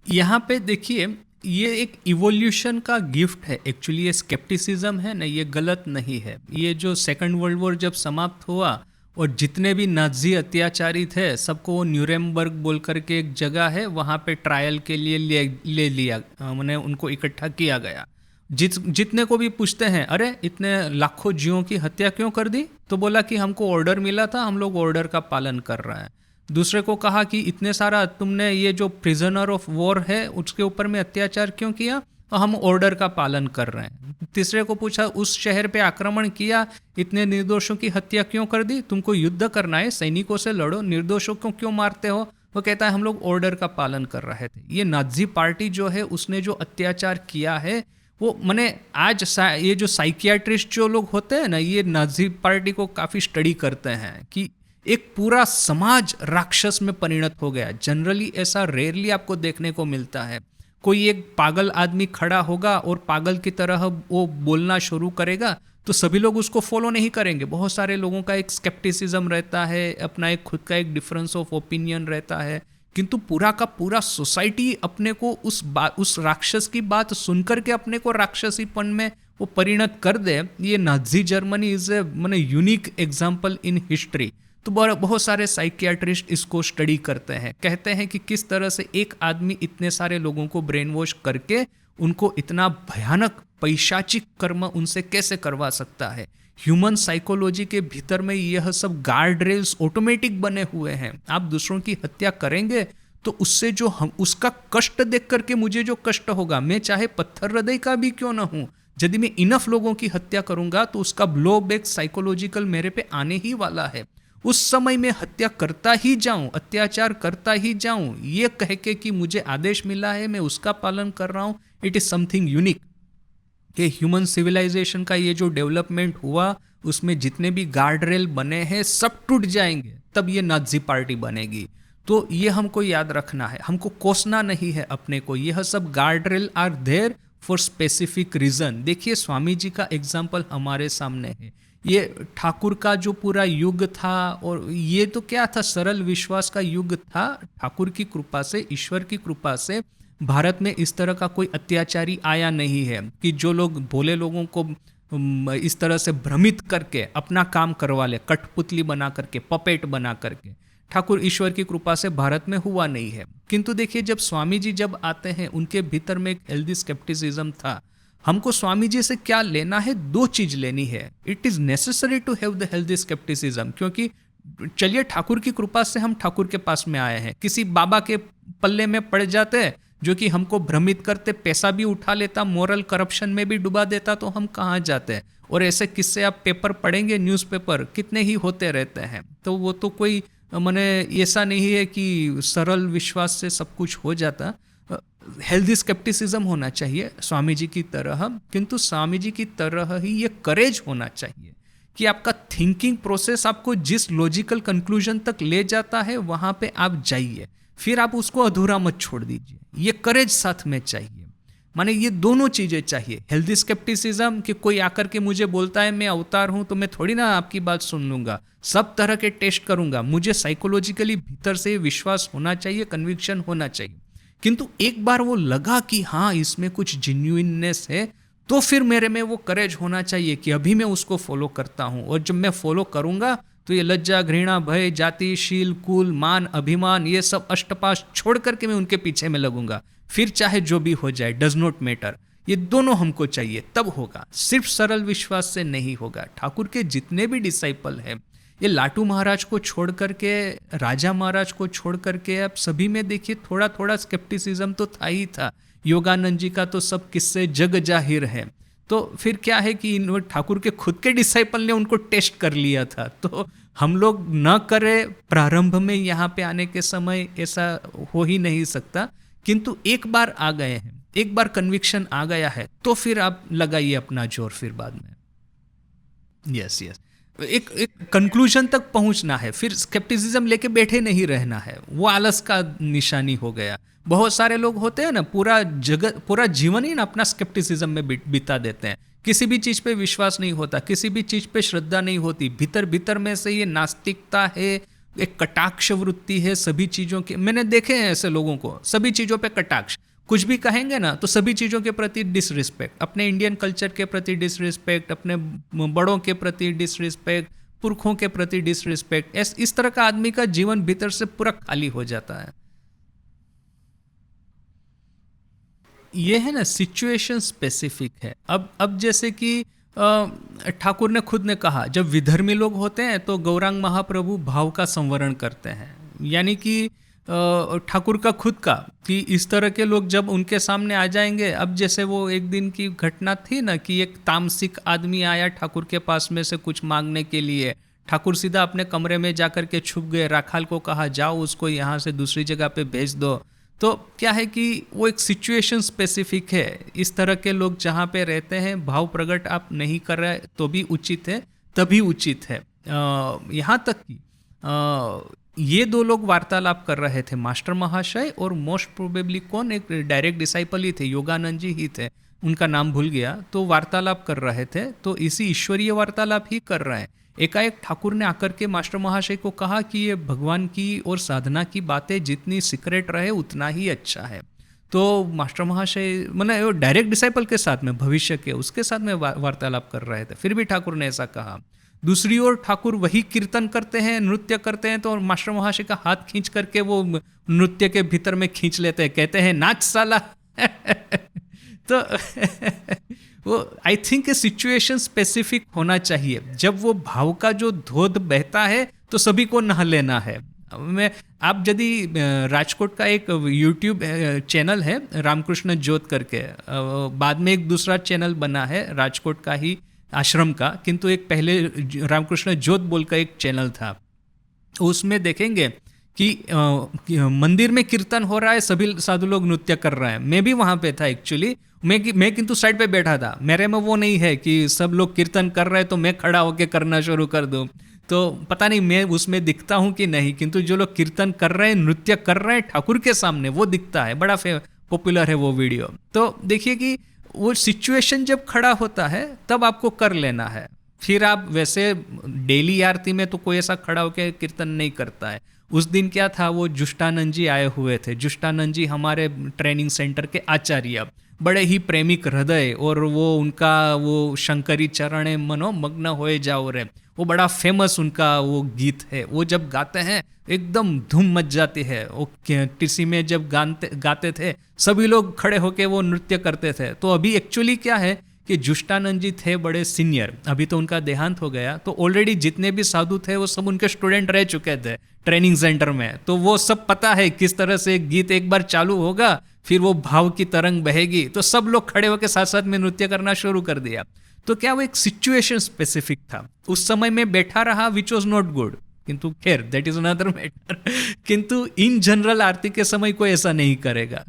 यहाँ पे देखिए, ये एक इवोल्यूशन का गिफ्ट है एक्चुअली। ये स्केप्टिसिज्म है ना, ये गलत नहीं है। ये जो सेकंड वर्ल्ड वॉर जब समाप्त हुआ और जितने भी नाजी अत्याचारी थे सबको वो न्यूरेमबर्ग बोल करके एक जगह है, वहाँ पे ट्रायल के लिए ले लिया, मैंने उनको इकट्ठा किया गया। जितने को भी पूछते हैं, अरे इतने लाखों जीवों की हत्या क्यों कर दी, तो बोला कि हमको ऑर्डर मिला था, हम लोग ऑर्डर का पालन कर रहे हैं। दूसरे को कहा कि इतने सारा तुमने ये जो प्रिजनर ऑफ वॉर है उसके ऊपर में अत्याचार क्यों किया, तो हम ऑर्डर का पालन कर रहे हैं। तीसरे को पूछा, उस शहर पे आक्रमण किया, इतने निर्दोषों की हत्या क्यों कर दी, तुमको युद्ध करना है, सैनिकों से लड़ो, निर्दोषों को क्यों मारते हो। वो कहता है हम लोग ऑर्डर का पालन कर रहे थे। ये नाजी पार्टी जो है उसने जो अत्याचार किया है वो, मैंने आज ये जो साइकियाट्रिस्ट जो लोग होते हैं ना, ये नाजी पार्टी को काफ़ी स्टडी करते हैं कि एक पूरा समाज राक्षस में परिणत हो गया। जनरली ऐसा रेयरली आपको देखने को मिलता है। कोई एक पागल आदमी खड़ा होगा और पागल की तरह वो बोलना शुरू करेगा तो सभी लोग उसको फॉलो नहीं करेंगे। बहुत सारे लोगों का एक स्केप्टिसिज्म रहता है, अपना एक खुद का एक डिफरेंस ऑफ ओपिनियन रहता है, किंतु पूरा का पूरा सोसाइटी अपने को उस राक्षस की बात सुनकर के अपने को राक्षसीपन में वो परिणत कर दे। ये नाजी जर्मनी इज ए माने यूनिक एग्जाम्पल इन हिस्ट्री। तो बहुत सारे साइकियाट्रिस्ट इसको स्टडी करते हैं, कहते हैं कि किस तरह से एक आदमी इतने सारे लोगों को ब्रेन वॉश करके उनको इतना भयानक पैशाचिक कर्म उनसे कैसे करवा सकता है। ह्यूमन साइकोलॉजी के भीतर में यह सब गार्ड रेल्स ऑटोमेटिक बने हुए हैं। आप दूसरों की हत्या करेंगे तो उससे जो हम उसका कष्ट देख करके मुझे जो कष्ट होगा, मैं चाहे पत्थर हृदय का भी क्यों ना हूं, यदि मैं इनफ लोगों की हत्या करूंगा तो उसका ब्लो बैक साइकोलॉजिकल मेरे पे आने ही वाला है। उस समय मैं हत्या करता ही जाऊं, अत्याचार करता ही जाऊं, ये कह के कि मुझे आदेश मिला है मैं उसका पालन कर रहा हूं, इट इज समथिंग यूनिक। कि ह्यूमन सिविलाइजेशन का ये जो डेवलपमेंट हुआ उसमें जितने भी गार्ड रेल बने हैं सब टूट जाएंगे, तब ये नाजी पार्टी बनेगी। तो ये हमको याद रखना है, हमको कोसना नहीं है अपने को। यह सब guard rail are there for specific reason. देखिए स्वामी जी का एग्जाम्पल हमारे सामने है। ये ठाकुर का जो पूरा युग था, और ये तो क्या था, सरल विश्वास का युग था। ठाकुर की कृपा से, ईश्वर की कृपा से भारत में इस तरह का कोई अत्याचारी आया नहीं है कि जो लोग भोले लोगों को इस तरह से भ्रमित करके अपना काम करवा ले, कठपुतली बना करके, पपेट बना करके। ठाकुर ईश्वर की कृपा से भारत में हुआ नहीं है। किंतु देखिए जब स्वामी जी जब आते हैं, उनके भीतर में एक हेल्दी स्केप्टिसिज्म था। हमको स्वामी जी से क्या लेना है, दो चीज लेनी है। It is necessary to have the healthy scepticism, क्योंकि चलिए ठाकुर की कृपा से हम ठाकुर के पास में आए हैं, किसी बाबा के पल्ले में पड़ जाते हैं जो कि हमको भ्रमित करते, पैसा भी उठा लेता, मोरल करप्शन में भी डुबा देता, तो हम कहाँ जाते हैं। और ऐसे किस्से आप पेपर पढ़ेंगे, न्यूज़पेपर कितने ही होते रहते हैं। तो वो तो कोई माने ऐसा नहीं है कि सरल विश्वास से सब कुछ हो जाता। हेल्दी स्केप्टिसिज्म होना चाहिए स्वामी जी की तरह, किंतु स्वामी जी की तरह ही ये करेज होना चाहिए कि आपका थिंकिंग प्रोसेस आपको जिस लॉजिकल कंक्लूजन तक ले जाता है वहाँ पे आप जाइए, फिर आप उसको अधूरा मत छोड़ दीजिए। ये करेज साथ में चाहिए, माने ये दोनों चीज़ें चाहिए। हेल्दी स्केप्टिसिज्म कि कोई आकर के मुझे बोलता है मैं अवतार हूँ तो मैं थोड़ी ना आपकी बात सुन लूँगा, सब तरह के टेस्ट करूँगा। मुझे साइकोलॉजिकली भीतर से विश्वास होना चाहिए, कन्विक्शन होना चाहिए। किंतु एक बार वो लगा कि हाँ इसमें कुछ जेन्युइननेस है, तो फिर मेरे में वो करेज होना चाहिए कि अभी मैं उसको फॉलो करता हूँ। और जब मैं फॉलो करूँगा तो ये लज्जा, घृणा, भय, जाति, शील, कुल, मान, अभिमान, ये सब अष्टपाश छोड़ करके मैं उनके पीछे में लगूंगा। फिर चाहे जो भी हो जाए, डज नॉट मैटर। ये दोनों हमको चाहिए, तब होगा। सिर्फ सरल विश्वास से नहीं होगा। ठाकुर के जितने भी डिसाइपल हैं, ये लाटू महाराज को छोड़ करके, राजा महाराज को छोड़ करके, आप सभी में देखिए थोड़ा थोड़ा स्केप्टिसिज्म तो था ही था। योगानंद जी का तो सब किस्से जग जाहिर है। तो फिर क्या है कि ठाकुर के खुद के डिसाइपल ने उनको टेस्ट कर लिया था। तो हम लोग न करें, प्रारंभ में यहाँ पे आने के समय ऐसा हो ही नहीं सकता। किंतु एक बार आ गए हैं, एक बार कन्विक्शन आ गया है, तो फिर आप लगाइए अपना जोर फिर बाद में। यस यस, एक कंक्लूजन तक पहुंचना है, फिर स्केप्टिसिज्म लेके बैठे नहीं रहना है। वो आलस का निशानी हो गया। बहुत सारे लोग होते हैं ना, पूरा जीवन ही ना अपना स्केप्टिसिज्म में बिता देते हैं। किसी भी चीज़ पे विश्वास नहीं होता, किसी भी चीज़ पे श्रद्धा नहीं होती। भीतर भीतर में से ये नास्तिकता है, एक कटाक्ष वृत्ति है सभी चीज़ों के। मैंने देखे हैं ऐसे लोगों को, सभी चीज़ों पे कटाक्ष, कुछ भी कहेंगे ना तो सभी चीज़ों के प्रति डिसरिस्पेक्ट, अपने इंडियन कल्चर के प्रति डिसरिस्पेक्ट, अपने बड़ों के प्रति डिसरिस्पेक्ट, पुरखों के प्रति डिसरिस्पेक्ट। इस तरह का आदमी का जीवन भीतर से पूरा खाली हो जाता है। ये है ना, सिचुएशन स्पेसिफिक है। अब जैसे कि ठाकुर ने खुद ने कहा, जब विधर्मी लोग होते हैं तो गौरांग महाप्रभु भाव का संवरण करते हैं, यानी कि ठाकुर का खुद का, कि इस तरह के लोग जब उनके सामने आ जाएंगे। अब जैसे वो एक दिन की घटना थी ना कि एक तामसिक आदमी आया ठाकुर के पास में से कुछ मांगने के लिए, ठाकुर सीधा अपने कमरे में जाकर के छुप गए, राखाल को कहा जाओ उसको यहाँ से दूसरी जगह पे भेज दो। तो क्या है कि वो एक सिचुएशन स्पेसिफिक है। इस तरह के लोग जहाँ पे रहते हैं, भाव प्रकट आप नहीं कर रहे तो भी उचित है, तभी उचित है। यहाँ तक कि ये दो लोग वार्तालाप कर रहे थे, मास्टर महाशय और मोस्ट प्रोबेबली कौन, एक डायरेक्ट डिसाइपल ही थे, योगानंद जी ही थे, उनका नाम भूल गया। तो वार्तालाप कर रहे थे, तो इसी ईश्वरीय वार्तालाप ही कर रहे हैं। एकाएक ठाकुर ने आकर के मास्टर महाशय को कहा कि ये भगवान की और साधना की बातें जितनी सीक्रेट रहे उतना ही अच्छा है। तो मास्टर महाशय मैंने डायरेक्ट डिसाइपल के साथ में, भविष्य के उसके साथ में वार्तालाप कर रहे थे, फिर भी ठाकुर ने ऐसा कहा। दूसरी ओर ठाकुर वही कीर्तन करते हैं, नृत्य करते हैं, तो मास्टर महाशय का हाथ खींच करके वो नृत्य के भीतर में खींच लेते हैं, कहते हैं नाच साला। तो वो आई थिंक सिचुएशन स्पेसिफिक होना चाहिए। जब वो भाव का जो धोध बहता है तो सभी को नहा लेना है। आप यदि राजकोट का एक यूट्यूब चैनल है रामकृष्ण ज्योत करके, बाद में एक दूसरा चैनल बना है राजकोट का ही आश्रम का, किंतु एक पहले रामकृष्ण ज्योत बोल का एक चैनल था, उसमें देखेंगे कि मंदिर में कीर्तन हो रहा है, सभी साधु लोग नृत्य कर रहे हैं। मैं भी वहाँ पे था एक्चुअली, मैं किंतु साइड पे बैठा था। मेरे में वो नहीं है कि सब लोग कीर्तन कर रहे हैं तो मैं खड़ा होकर करना शुरू कर दूँ। तो पता नहीं मैं उसमें दिखता हूँ कि नहीं, किंतु जो लोग कीर्तन कर रहे हैं, नृत्य कर रहे हैं ठाकुर के सामने, वो दिखता है, बड़ा पॉपुलर है वो वीडियो। तो देखिए कि वो सिचुएशन जब खड़ा होता है तब आपको कर लेना है। फिर आप वैसे डेली आरती में तो कोई ऐसा खड़ा होकर कीर्तन नहीं करता है। उस दिन क्या था, वो जुष्टानंद जी आए हुए थे। जुष्टानंद जी हमारे ट्रेनिंग सेंटर के आचार्य, बड़े ही प्रेमिक हृदय, और वो उनका वो शंकरी चरणे मनो मग्न होए जाओ रे, वो बड़ा फेमस उनका वो गीत है। वो जब गाते हैं एकदम धूम मच जाती है। वो टीसी में जब गाते थे सभी लोग खड़े होके वो नृत्य करते थे। तो अभी एक्चुअली क्या है कि जुष्टानंद जी थे बड़े सीनियर, अभी तो उनका देहांत हो गया, तो ऑलरेडी जितने भी साधु थे वो सब उनके स्टूडेंट रह चुके थे ट्रेनिंग सेंटर में। तो वो सब पता है किस तरह से गीत एक बार चालू होगा फिर वो भाव की तरंग बहेगी, तो सब लोग खड़े होकर साथ साथ में नृत्य करना शुरू कर दिया। तो क्या वो एक सिचुएशन स्पेसिफिक था, उस समय में बैठा रहा विच वॉज नॉट गुड, किंतु खैर दैट इज अनदर मैटर। किंतु इन जनरल आरती के समय कोई ऐसा नहीं करेगा।